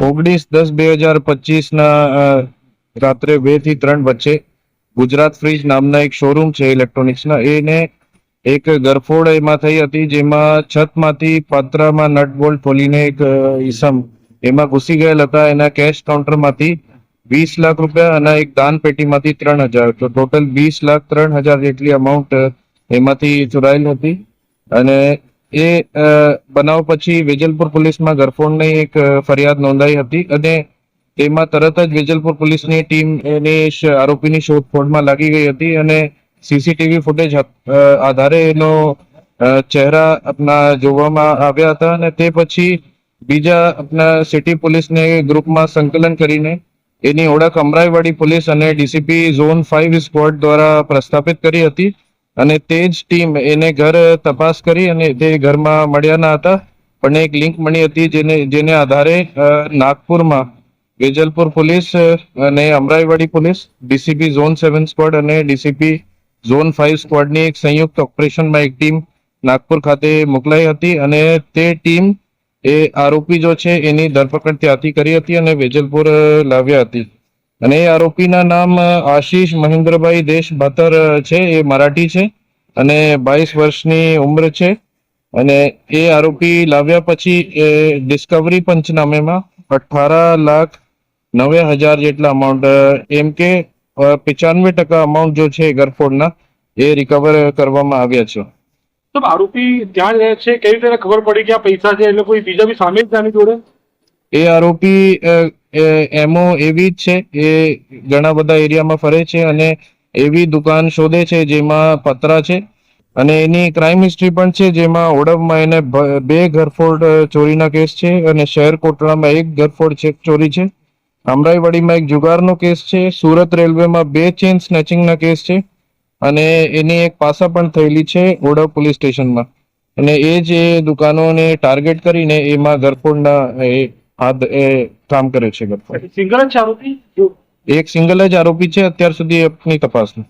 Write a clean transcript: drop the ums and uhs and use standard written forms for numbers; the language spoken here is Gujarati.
19/10/2025 રાત્રે 2 થી 3 વચ્ચે ગુજરાત ફ્રીજ નામના એક શોરૂમ છે ઇલેક્ટ્રોનિક્સના, એને એક ગરફોડ એમાં થઈ હતી, જેમાં છતમાંથી પાત્રામાં નટ બોલ્ટ ખોલીને એક ઈસમ એમાં ઘૂસી ગયેલ હતા. એના કેશ કાઉન્ટરમાંથી 20 લાખ રૂપિયા અને એક દાન પેટીમાંથી 3,000, તો ટોટલ 20,03,000 જેટલી અમાઉન્ટ એમાંથી ચોરાયેલ હતી. અને એ બનાવ પછી વેજલપુર પોલીસમાં ગરફોડની એક ફરિયાદ નોંધાઈ હતી અને તેમાં તરત જ વેજલપુર પોલીસની ટીમ એની આરોપીની શોધખોળમાં લાગી ગઈ હતી અને સીસીટીવી ફૂટેજ આધારે એનો ચહેરા આપના જોવામાં આવ્યા હતા. અને તે પછી બીજા આપના સિટી પોલીસને ગ્રુપમાં સંકલન કરીને એની ઓળખ અમરાઈવાડી પોલીસ અને ડીસીપી ઝોન 5 સ્ક્વોડ દ્વારા પ્રસ્થાપિત કરી હતી. અને તે જ ટીમ એને ઘર તપાસ કરી અને તે ઘરમાં મળ્યા ન હતા, પણ એક લિંક મળી હતી જેને આધારે નાગપુરમાં વેજલપુર પોલીસ અને Amraiwadi police, DCP zone 7 squad અને ડીસીપી ઝોન 5 સ્ક્વોડની એક સંયુક્ત ઓપરેશનમાં એક ટીમ નાગપુર ખાતે મોકલાઈ હતી. અને તે ટીમ એ આરોપી જો છે એની ધરપકડ ત્યાંથી કરી હતી અને વેજલપુર લાવ્યા હતી. અને એ આરોપીના નામ આશીષ મહેન્દ્રભાઈ દેશ ભાતર છે. એ મરાઠી છે અને 22 વર્ષની ઉંમર છે. અને એ આરોપી લાવ્યા પછી એ ડિસ્કવરી પંચનામેમાં 18,90,000 જેટલા અમાઉન્ટ, એમ કે 95% અમાઉન્ટ જો છે ગરફોડના એ રિકવર કરવામાં આવ્યા છે. તો આરોપી ત્યાં રહે છે, કેવી રીતે ખબર પડી કે આ પૈસા છે? એટલે કોઈ બીજા બી સામેલ છે આની જોડે? એ આરોપી એમો એવી જ છે, એ ઘણા બધા એરિયામાં ફરે છે અને એવી દુકાન શોધે છે જેમાં પતરા છે. અને એની ક્રાઇમ હિસ્ટ્રી પણ છે, જેમાં ઓડવમાં એને 2 ઘરફોડ ચોરીના કેસ છે અને શહેર કોટડામાં 1 ઘરફોડ ચોરી છે. અમરાઈવાડીમાં એક જુગારનો કેસ છે. સુરત રેલવેમાં 2 ચેઇન સ્નેચિંગના કેસ છે અને એની એક પાસા પણ થયેલી છે ઓડવ પોલીસ સ્ટેશનમાં. અને એ જે દુકાનોને ટાર્ગેટ કરીને એમાં ગરફોડના કામ કરે છે. ગરફોડ સિંગલ જ છે આરોપી? એક સિંગલ જ આરોપી છે અત્યાર સુધી આપની તપાસમાં.